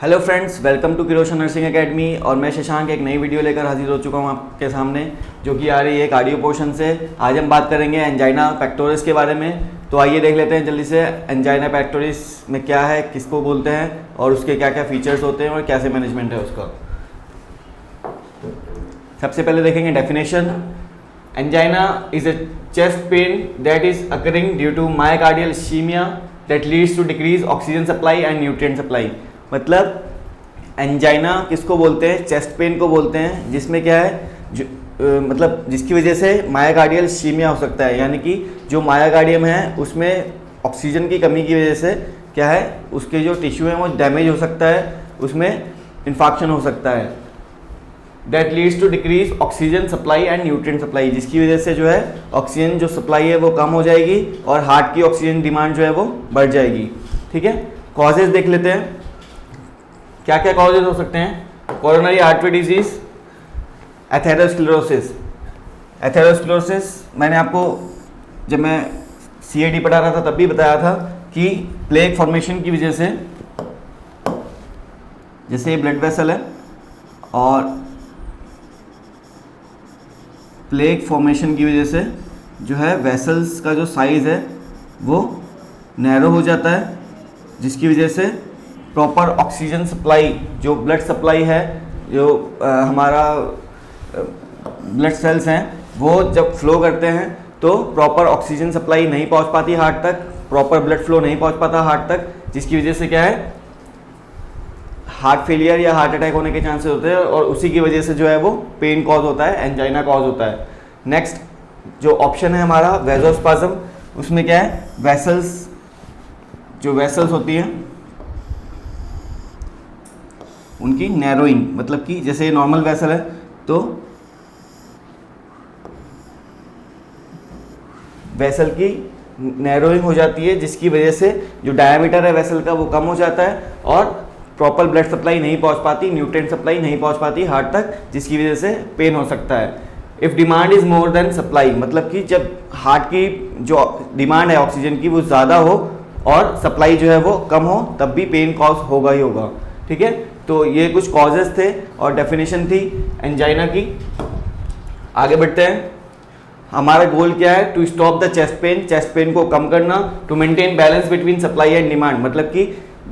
Hello friends, welcome to Kiroshan nursing academy. और मैं शशांक एक नई वीडियो लेकर हाजिर हो चुका हूँ आपके सामने, जो कि आ रही है कार्डियो पोर्शन से। आज हम बात करेंगे एंजाइना पेक्टोरिस के बारे में। तो आइए देख लेते हैं जल्दी से एंजाइना पेक्टोरिस में क्या है, किसको बोलते हैं और उसके क्या क्या फीचर्स होते हैं और कैसे मैनेजमेंट है उसका। सबसे पहले देखेंगे definition. Angina is a chest pain that is occurring due to myocardial ischaemia that leads to decrease oxygen supply and nutrient supply. मतलब एंजाइना किसको बोलते हैं? चेस्ट पेन को बोलते हैं, जिसमें क्या है मतलब जिसकी वजह से मायोकार्डियल इश्कीमिया हो सकता है, यानी कि जो मायोकार्डियम है उसमें ऑक्सीजन की कमी की वजह से क्या है, उसके जो टिश्यू है वो डैमेज हो सकता है, उसमें इन्फेक्शन हो सकता है। That leads to decrease oxygen supply and nutrient supply, जिसकी वजह से जो है ऑक्सीजन जो सप्लाई है वो कम हो जाएगी और हार्ट की ऑक्सीजन डिमांड जो है वो बढ़ जाएगी। ठीक है, कॉजेज देख लेते हैं, क्या क्या कॉजेज हो सकते हैं। Coronary artery disease, atherosclerosis. Atherosclerosis मैंने आपको जब मैं CAD पढ़ा रहा था तब भी बताया था कि प्लेग फॉर्मेशन की वजह से, जैसे ये ब्लड वेसल है और प्लेग फॉर्मेशन की वजह से जो है वेसल्स का जो साइज़ है वो नैरो हो जाता है, जिसकी वजह से प्रॉपर ऑक्सीजन सप्लाई, जो ब्लड सप्लाई है, जो हमारा ब्लड सेल्स हैं वो जब फ्लो करते हैं तो प्रॉपर ऑक्सीजन सप्लाई नहीं पहुंच पाती हार्ट तक, प्रॉपर ब्लड फ्लो नहीं पहुंच पाता हार्ट तक, जिसकी वजह से क्या है हार्ट फेलियर या हार्ट अटैक होने के चांसेस होते हैं और उसी की वजह से जो है वो पेन कॉज होता है, एंजाइना कॉज होता है। नेक्स्ट जो ऑप्शन है हमारा वेसोस्पाज्म, उसमें क्या है वेसल्स, जो वेसल्स होती हैं उनकी नैरोइंग, मतलब कि जैसे नॉर्मल वेसल है तो वेसल की नैरोइंग हो जाती है, जिसकी वजह से जो डायमीटर है वेसल का वो कम हो जाता है और प्रॉपर ब्लड सप्लाई नहीं पहुंच पाती, न्यूट्रिएंट सप्लाई नहीं पहुंच पाती हार्ट तक, जिसकी वजह से पेन हो सकता है। If demand is more than supply, मतलब कि जब हार्ट की जो डिमांड है ऑक्सीजन की वो ज़्यादा हो और सप्लाई जो है वो कम हो, तब भी पेन कॉज होगा ही होगा। ठीक है, तो ये कुछ कॉजेज थे और डेफिनेशन थी एंजाइना की। आगे बढ़ते हैं। हमारा गोल क्या है? To stop the chest pain, chest pain को कम करना। To maintain balance between supply and demand, मतलब कि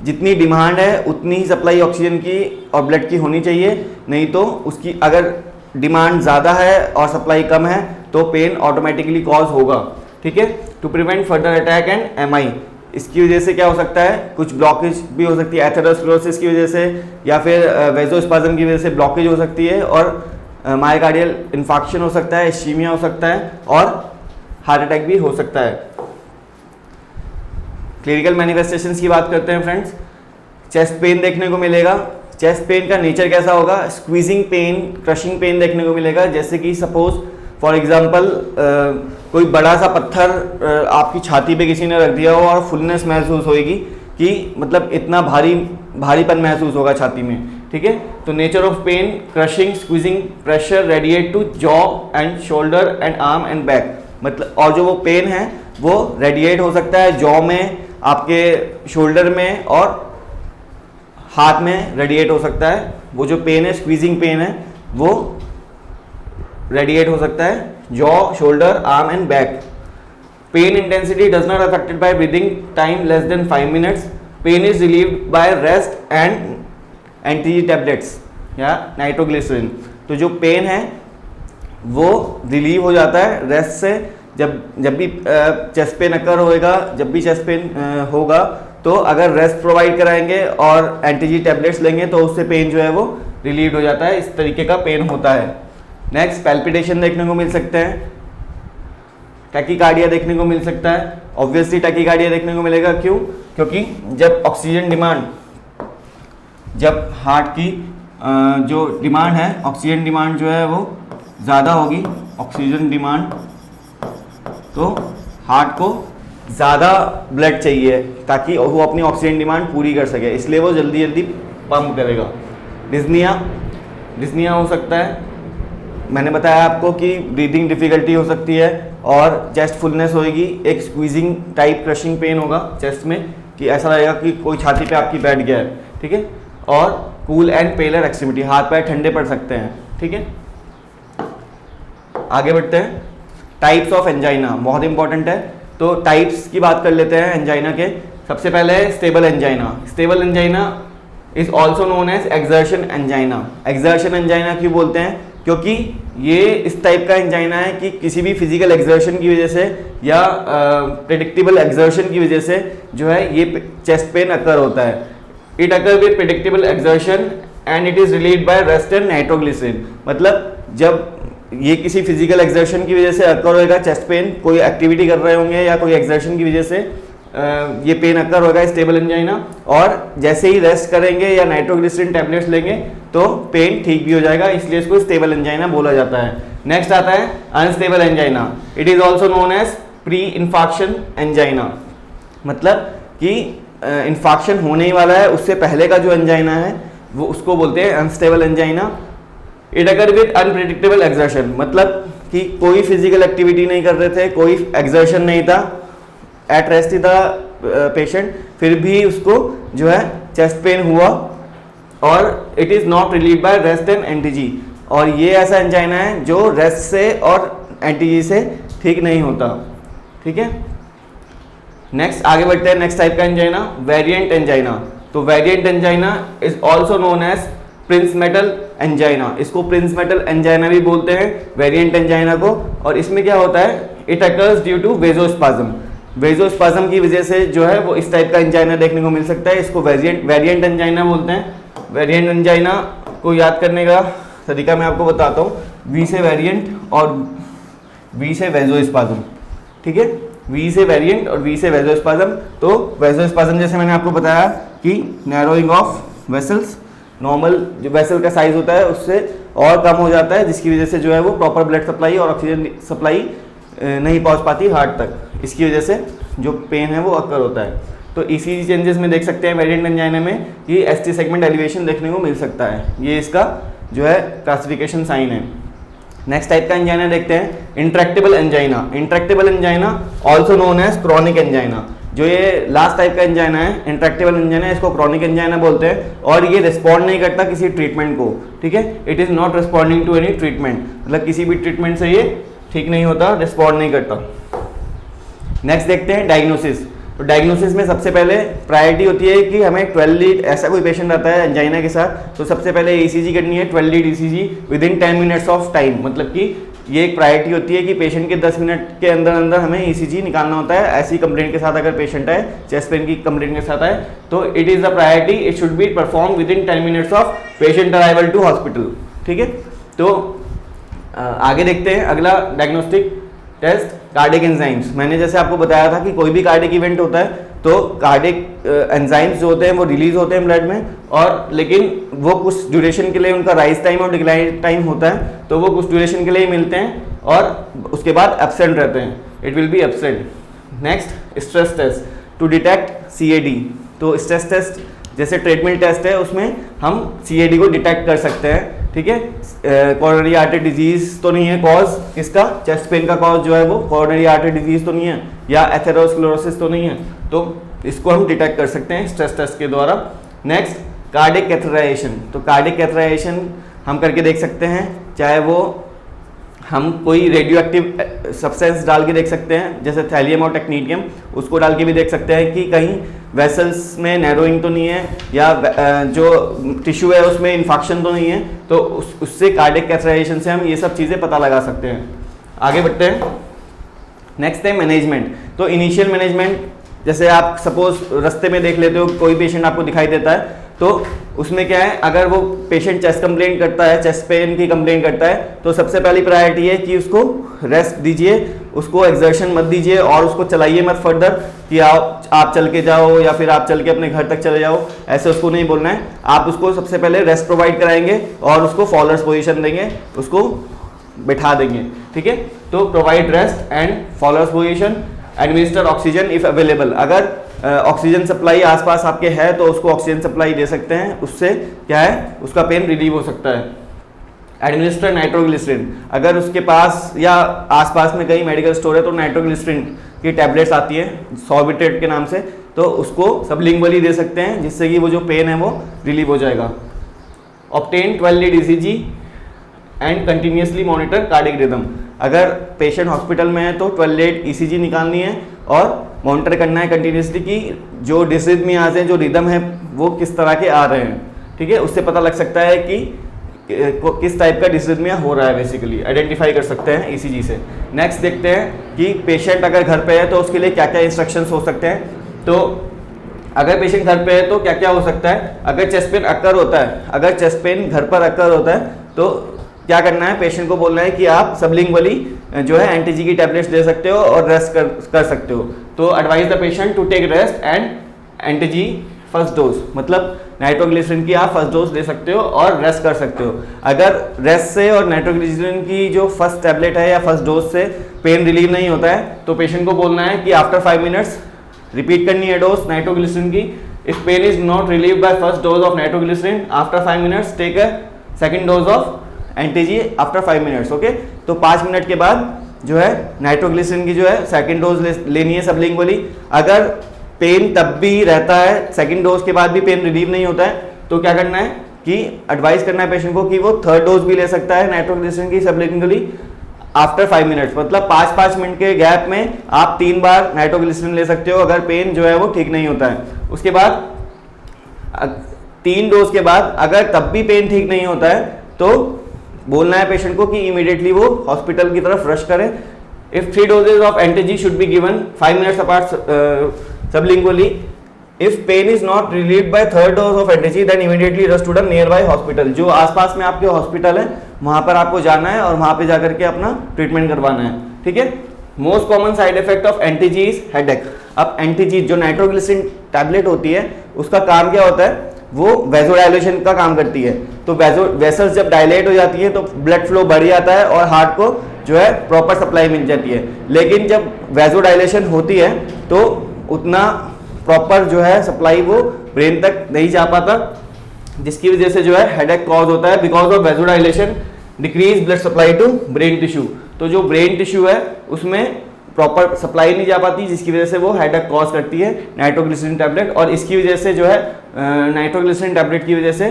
जितनी डिमांड है उतनी ही सप्लाई ऑक्सीजन की और ब्लड की होनी चाहिए, नहीं तो उसकी अगर डिमांड ज़्यादा है और सप्लाई कम है तो पेन ऑटोमेटिकली कॉज होगा। ठीक है, to prevent further attack and MI, इसकी वजह से क्या हो सकता है, कुछ ब्लॉकेज भी हो सकती है एथेरोस्क्लेरोसिस की वजह से, या फिर वेसोस्पाज्म की वजह से ब्लॉकेज हो सकती है और मायोकार्डियल इन्फेक्शन हो सकता है, इश्कीमिया हो सकता है और हार्ट अटैक भी हो सकता है। क्लिनिकल मैनिफेस्टेशंस की बात करते हैं फ्रेंड्स। चेस्ट पेन देखने को मिलेगा। चेस्ट पेन का नेचर कैसा होगा? स्क्वीजिंग पेन, क्रशिंग पेन देखने को मिलेगा। जैसे कि सपोज फॉर एग्जाम्पल कोई बड़ा सा पत्थर आपकी छाती पे किसी ने रख दिया हो और फुलनेस महसूस होएगी कि मतलब इतना भारीपन महसूस होगा छाती में। ठीक है, तो nature of pain, crushing, squeezing, pressure radiate to jaw and shoulder and arm and back, मतलब और जो वो पेन है वो रेडिएट हो सकता है जॉ में, आपके शोल्डर में और हाथ में रेडिएट हो सकता है। वो जो पेन है, स्क्वीजिंग पेन है, वो रेडिएट हो सकता है jaw, shoulder, arm and back. Pain intensity does not affected by breathing time less than 5 minutes. Pain is relieved by rest and anti tablets या नाइट्रोग्लिसरीन। तो जो पेन है वो रिलीव हो जाता है रेस्ट से। जब भी चेस्ट पेन अकर होएगा, जब भी चेस्ट पेन होगा तो अगर रेस्ट प्रोवाइड कराएंगे और एंटी टैबलेट्स लेंगे तो उससे पेन जो है वो रिलीव हो जाता है। इस तरीके का पेन होता है। नेक्स्ट पैल्पिटेशन देखने को मिल सकते हैं, टैकीकार्डिया देखने को मिल सकता है। ऑब्वियसली टैकीकार्डिया देखने को मिलेगा, क्यों? क्योंकि जब ऑक्सीजन डिमांड, जब हार्ट की जो डिमांड है, ऑक्सीजन डिमांड जो है वो ज़्यादा होगी, ऑक्सीजन डिमांड, तो हार्ट को ज़्यादा ब्लड चाहिए ताकि वो अपनी ऑक्सीजन डिमांड पूरी कर सके, इसलिए वो जल्दी जल्दी पंप करेगा। डिस्निया हो सकता है, मैंने बताया आपको कि ब्रीदिंग डिफ़िकल्टी हो सकती है और चेस्ट फुलनेस होएगी, एक स्क्वीजिंग टाइप क्रशिंग पेन होगा चेस्ट में कि ऐसा लगेगा कि कोई छाती पे आपकी बैठ गया है। ठीक है, और कूल एंड पेलर एक्सट्रीमिटी, हाथ पैर ठंडे पड़ सकते हैं। ठीक है, आगे बढ़ते हैं। टाइप्स ऑफ एंजाइना बहुत इंपॉर्टेंट है, तो टाइप्स की बात कर लेते हैं एंजाइना के। सबसे पहले है stable angina. Stable angina is also known as exertion angina. Exertion angina क्यों बोलते हैं? क्योंकि ये इस टाइप का एंजाइना है कि किसी भी फिजिकल एक्सर्शन की वजह से या प्रेडिक्टेबल एक्सर्शन की वजह से जो है ये चेस्ट पेन अकर होता है। It occur with predictable exertion and it is relieved by rest and nitroglycerin. मतलब जब ये किसी फिजिकल एक्सर्शन की वजह से अकर होगा चेस्ट पेन, कोई एक्टिविटी कर रहे होंगे या कोई एक्सर्शन की वजह से ये पेन अकर होगा स्टेबल एंजाइना, और जैसे ही रेस्ट करेंगे या नाइट्रोग्लिसरीन टैबलेट्स लेंगे तो पेन ठीक भी हो जाएगा, इसलिए इसको स्टेबल एंजाइना बोला जाता है। नेक्स्ट आता है unstable angina. It is also known as pre infarction angina. मतलब कि इन्फाक्शन होने ही वाला है, उससे पहले का जो एंजाइना है वो उसको बोलते हैं unstable angina. It occur with unpredictable exertion, मतलब कि कोई फिजिकल एक्टिविटी नहीं कर रहे थे, कोई एक्सर्शन नहीं था, एट रेस्ट ही था पेशेंट, फिर भी उसको जो है चेस्ट पेन हुआ और it is not relieve by rest and NTG. और ये ऐसा एंजाइना है जो रेस्ट से और एंटीजी से ठीक नहीं होता। ठीक है, नेक्स्ट आगे बढ़ते हैं। नेक्स्ट टाइप का एंजाइना वेरिएंट एंजाइना। तो variant angina is also known as Prinzmetal angina. इसको प्रिंस मेटल एंजाइना भी बोलते हैं, वेरिएंट एंजाइना को। और इसमें क्या होता है? It occurs due to vasospasm. Vasospasm की वजह से जो है वो इस टाइप का एंजाइना देखने को मिल सकता है। इसको वेरिएंट एंजाइना बोलते हैं। वेरिएंट एंजाइना को याद करने का तरीका मैं आपको बताता हूँ। वी से वेरिएंट और वी से वेजोस्पाज्म। ठीक है, वी से वेरिएंट और वी से वेजोस्पाज्म। तो वेजोस्पाज्म जैसे मैंने आपको बताया कि नैरोइंग ऑफ वेसल्स, नॉर्मल जो वेसल का साइज होता है उससे और कम हो जाता है, जिसकी वजह से जो है वो प्रॉपर ब्लड सप्लाई और ऑक्सीजन सप्लाई नहीं पहुंच पाती हार्ट तक। इसकी वजह से जो पेन है वो अकर होता है। तो ईसीजी चेंजेस में देख सकते हैं वेरिएंट एंजाइना में कि एसटी सेगमेंट एलिवेशन देखने को मिल सकता है। ये इसका जो है क्लासिफिकेशन साइन है। नेक्स्ट टाइप का एंजाइना देखते हैं intractable angina. Intractable angina also known as chronic angina. जो ये लास्ट टाइप का एंजाइना है इंट्रैक्टेबल एंजाइना, इसको क्रॉनिक एंजाइना बोलते हैं। और ये रिस्पॉन्ड नहीं करता किसी ट्रीटमेंट को। ठीक है, it is not responding to any treatment, मतलब किसी भी ट्रीटमेंट से ये ठीक नहीं होता, रिस्पॉन्ड नहीं करता। नेक्स्ट देखते हैं डायग्नोसिस। तो डायग्नोसिस में सबसे पहले प्रायोरिटी होती है कि हमें 12 लीड, ऐसा कोई पेशेंट आता है एंजाइना के साथ, तो सबसे पहले ईसीजी करनी है 12 lead ECG with in 10 minutes of time. मतलब कि ये एक प्रायोरिटी होती है कि पेशेंट के 10 मिनट के अंदर अंदर हमें ईसीजी निकालना होता है। ऐसी कंप्लेंट के साथ अगर पेशेंट है, चेस्ट पेन की कंप्लेंट के साथ आए, तो it is the priority, it should be perform within 10 minutes of patient arrival to hospital. ठीक है, तो आगे देखते हैं अगला डायग्नोस्टिक टेस्ट कार्डिक एंजाइम्स। मैंने जैसे आपको बताया था कि कोई भी कार्डिक इवेंट होता है तो कार्डिक एंजाइम्स जो होते हैं वो रिलीज होते हैं ब्लड में, और लेकिन वो कुछ ड्यूरेशन के लिए उनका राइज टाइम और डिक्लाइन टाइम होता है, तो वो कुछ ड्यूरेशन के लिए मिलते हैं और उसके बाद एब्सेंट रहते हैं। It will be absent. Next stress test to detect CAD. तो स्ट्रेस टेस्ट जैसे ट्रीटमेंट टेस्ट है उसमें हम सीएडी को डिटेक्ट कर सकते हैं। ठीक है, कोरोनरी आर्टरी डिजीज तो नहीं है कॉज इसका, चेस्ट पेन का कॉज जो है वो कोरोनरी आर्टरी डिजीज तो नहीं है, या एथेरोस्क्लेरोसिस तो नहीं है, तो इसको हम डिटेक्ट कर सकते हैं स्ट्रेस टेस्ट के द्वारा। Next cardiac catheterisation. तो कार्डिक कैथेटराइजेशन हम करके देख सकते हैं, चाहे वो हम कोई रेडियो एक्टिव सब्सटेंस डाल के देख सकते हैं जैसे थैलियम और टेक्नीडियम, उसको डाल के भी देख सकते हैं कि कहीं वेसल्स में नैरोइंग तो नहीं है, या जो टिश्यू है उसमें इन्फेक्शन तो नहीं है, तो उससे कार्डिक कैथेटराइजेशन से हम ये सब चीज़ें पता लगा सकते हैं। आगे बढ़ते हैं। नेक्स्ट है मैनेजमेंट। तो इनिशियल मैनेजमेंट, जैसे आप सपोज रास्ते में देख लेते हो कोई पेशेंट आपको दिखाई देता है, तो उसमें क्या है, अगर वो पेशेंट चेस्ट कंप्लेंट करता है, चेस्ट पेन की कंप्लेंट करता है, तो सबसे पहली प्रायोरिटी है कि उसको रेस्ट दीजिए, उसको एक्सर्शन मत दीजिए और उसको चलाइए मत फर्दर कि आप चल के जाओ या फिर आप चल के अपने घर तक चले जाओ, ऐसे उसको नहीं बोलना है। आप उसको सबसे पहले रेस्ट प्रोवाइड कराएंगे और उसको फॉलोअर्स पोजीशन देंगे, उसको बैठा देंगे। ठीक है, तो provide rest and followers position, administer oxygen if available. अगर ऑक्सीजन सप्लाई आसपास आपके है तो उसको ऑक्सीजन सप्लाई दे सकते हैं, उससे क्या है उसका पेन रिलीव हो सकता है। एडमिनिस्टर नाइट्रोग्लिसरीन, अगर उसके पास या आसपास में कहीं मेडिकल स्टोर है तो नाइट्रोग्लिसरीन की टैबलेट्स आती है सॉर्बिट्रेट के नाम से, तो उसको सबलिंगुअली दे सकते हैं, जिससे कि वो जो पेन है वो रिलीव हो जाएगा। Obtain 12 lead ECG and continuously monitor cardiac rhythm. अगर पेशेंट हॉस्पिटल में है तो 12 लीड ईसीजी निकालनी है और मॉनिटर करना है कंटिन्यूसली कि जो डिसरिथमियाज हैं, जो रिदम है वो किस तरह के आ रहे हैं, ठीक है। उससे पता लग सकता है कि किस टाइप का डिसरिथमिया हो रहा है, बेसिकली आइडेंटिफाई कर सकते हैं ईसीजी से। नेक्स्ट देखते हैं कि पेशेंट अगर घर पे है तो उसके लिए क्या क्या इंस्ट्रक्शंस हो सकते हैं। तो अगर पेशेंट घर पे है तो क्या क्या हो सकता है। अगर चेस्ट पेन अकर होता है, अगर चेस्ट पेन घर पर अकर होता है तो क्या करना है, पेशेंट को बोलना है कि आप सबलिंगुअली जो है एंटीजी की टैबलेट्स ले सकते हो और रेस्ट कर सकते हो। तो advise the patient to take rest and NTG first dose, मतलब नाइट्रोग्लिसरीन की आप फर्स्ट डोज ले सकते हो और रेस्ट कर सकते हो। अगर रेस्ट से और नाइट्रोग्लिसरीन की जो फर्स्ट टैबलेट है या फर्स्ट डोज से पेन रिलीव नहीं होता है तो पेशेंट को बोलना है कि आफ्टर 5 मिनट्स रिपीट करनी है डोज नाइट्रोग्लिसरीन की। If pain is not relieve by first dose of nitroglycerin after 5 minutes take a second dose of NTG after 5 minutes. Okay, तो 5 मिनट के बाद जो है नाइट्रोग्लिसरीन की जो है सेकंड डोज लेनी है सबलिंगुअली। अगर पेन तब भी रहता है, सेकंड डोज के बाद भी पेन रिलीव नहीं होता है, तो क्या करना है कि एडवाइस करना है पेशेंट को कि वो थर्ड डोज भी ले सकता है नाइट्रोग्लिसरीन की सबलिंगुअली आफ्टर 5 मिनट्स। मतलब 5-5 मिनट के गैप में आप 3 बार नाइट्रोग्लिसरीन ले सकते हो अगर पेन जो है वो ठीक नहीं होता है। उसके बाद 3 डोज के बाद अगर तब भी पेन ठीक नहीं होता है तो बोलना है पेशेंट को कि इमीडिएटली वो हॉस्पिटल की तरफ रश करें। If 3 doses of NTG should be given 5 minutes apart sublingually. If pain is not relieved by third dose of NTG then immediately rush to the near by hospital. जो आसपास में आपके hospital है वहां पर आपको जाना है और वहां पे जाकर के अपना ट्रीटमेंट करवाना है, ठीक है। Most common side effect of NTG is headache. अब एंटीजी जो नाइट्रोग्लिसरीन टैबलेट होती है उसका काम क्या होता है, वो वेसोडाइलेशन का काम करती है। तो वेसल्स जब डायलेट हो जाती है तो ब्लड फ्लो बढ़ जाता है और हार्ट को जो है प्रॉपर सप्लाई मिल जाती है। लेकिन जब वेसोडाइलेशन होती है तो उतना प्रॉपर जो है सप्लाई वो ब्रेन तक नहीं जा पाता, जिसकी वजह से जो है हेडेक कॉज होता है। Because of vasodilation decrease blood supply to brain tissue. तो जो ब्रेन टिश्यू है उसमें प्रॉपर सप्लाई नहीं जा पाती, जिसकी वजह से वो हेडेक कॉज करती है नाइट्रोग्लिसरीन टैबलेट। और इसकी वजह से जो है नाइट्रोग्लिसरीन टैबलेट की वजह से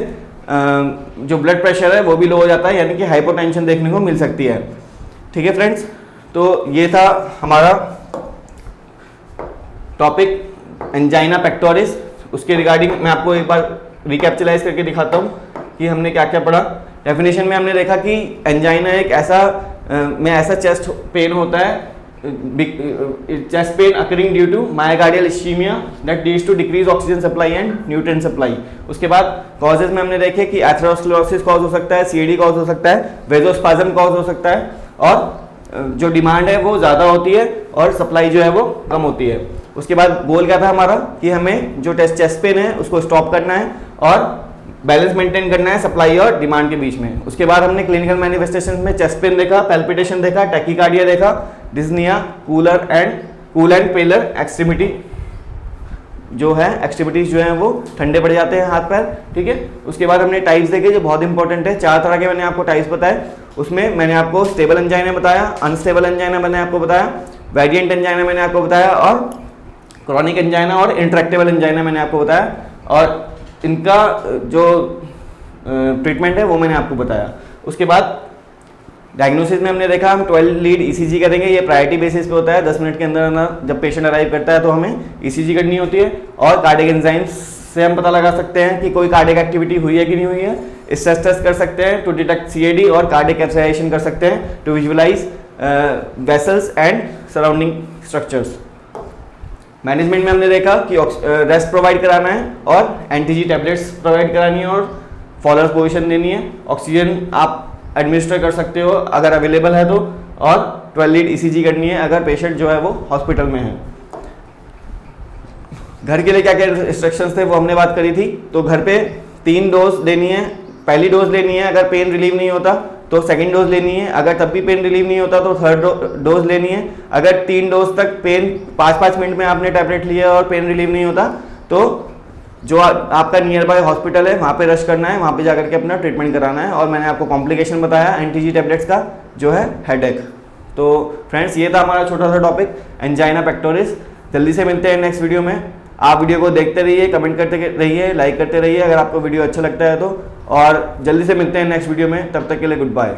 जो ब्लड प्रेशर है वो भी लो हो जाता है, यानी कि हाइपोटेंशन देखने को मिल सकती है, ठीक है फ्रेंड्स। तो ये था हमारा टॉपिक एंजाइना पेक्टोरिस। उसके रिगार्डिंग मैं आपको एक बार रिकैप्चुलाइज करके दिखाता हूँ कि हमने क्या क्या पढ़ा। डेफिनेशन में हमने देखा कि एंजाइना एक ऐसा चेस्ट पेन होता है, chest pain occurring due to myocardial ischemia that leads to decreased oxygen supply and nutrient supply। उसके बाद causes में हमने देखे कि एथेरोस्क्लेरोसिस कॉज हो सकता है, सीएडी कॉज हो सकता है, वेजोस्पाज्म कॉज हो सकता है, और जो डिमांड है वो ज़्यादा होती है और सप्लाई जो है वो कम होती है। उसके बाद गोल क्या था हमारा कि हमें जो चेस्ट पेन है उसको स्टॉप करना है और बैलेंस मेंटेन करना है सप्लाई और डिमांड के बीच में। उसके बाद हमने क्लिनिकल मैनिफेस्टेशन में चेस्ट पेन देखा, पैल्पिटेशन देखा, टैकीकार्डिया देखा, डिस्निया, कूल एंड पेलर एक्सट्रीमिटी जो है एक्सट्रीमिटीज जो हैं वो ठंडे पड़ जाते हैं हाथ पैर, ठीक है। उसके बाद हमने टाइप्स देखे जो बहुत इंपॉर्टेंट है। 4 तरह के मैंने आपको टाइप्स बताए। उसमें मैंने आपको स्टेबल एंजाइना बताया, अनस्टेबल एंजाइना मैंने आपको बताया, वेरिएंट एंजाइना मैंने आपको बताया, और क्रॉनिक एंजाइना और इंट्रैक्टेबल एंजाइना मैंने आपको बताया, और इनका जो ट्रीटमेंट है वो मैंने आपको बताया। उसके बाद डायग्नोसिस में हमने देखा हम 12 लीड ईसीजी करेंगे। ये प्रायोरिटी बेसिस पे होता है, 10 मिनट के अंदर अंदर जब पेशेंट अराइव करता है तो हमें ईसीजी करनी होती है। और कार्डियक एंजाइम्स से हम पता लगा सकते हैं कि कोई कार्डियक एक्टिविटी हुई है कि नहीं हुई है। स्ट्रेस टेस्ट कर सकते हैं टू डिटेक्ट सीएडी, और कार्डियक एक्साइटेशन कर सकते हैं to visualise vessels and surrounding structures. Management में हमने देखा कि रेस्ट प्रोवाइड कराना है और एंटीजी टैबलेट्स प्रोवाइड करानी है और फॉलोअर पोजीशन देनी है। ऑक्सीजन आप एडमिनिस्टर कर सकते हो अगर अवेलेबल है तो, और 12 लीड ईसीजी करनी है अगर पेशेंट जो है वो हॉस्पिटल में है। घर के लिए क्या क्या इंस्ट्रक्शंस थे वो हमने बात करी थी। तो घर पे 3 डोज लेनी है। पहली डोज लेनी है अगर पेन रिलीव नहीं होता तो सेकंड डोज लेनी है, अगर तब भी पेन रिलीव नहीं होता तो थर्ड डोज लेनी है। अगर 3 डोज तक पेन 5-5 मिनट में आपने टैबलेट लिया और पेन रिलीव नहीं होता तो जो आपका नियर बाय हॉस्पिटल है वहाँ पे रश करना है, वहाँ पे जाकर के अपना ट्रीटमेंट कराना है। और मैंने आपको कॉम्प्लिकेशन बताया एंटीजी टैबलेट्स का जो है हेडेक। तो फ्रेंड्स ये था हमारा छोटा सा टॉपिक एंजाइना पेक्टोरिस। जल्दी से मिलते हैं नेक्स्ट वीडियो में। आप वीडियो को देखते रहिए, कमेंट करते रहिए, लाइक करते रहिए अगर आपको वीडियो अच्छा लगता है तो। और जल्दी से मिलते हैं नेक्स्ट वीडियो में, तब तक के लिए गुड बाय।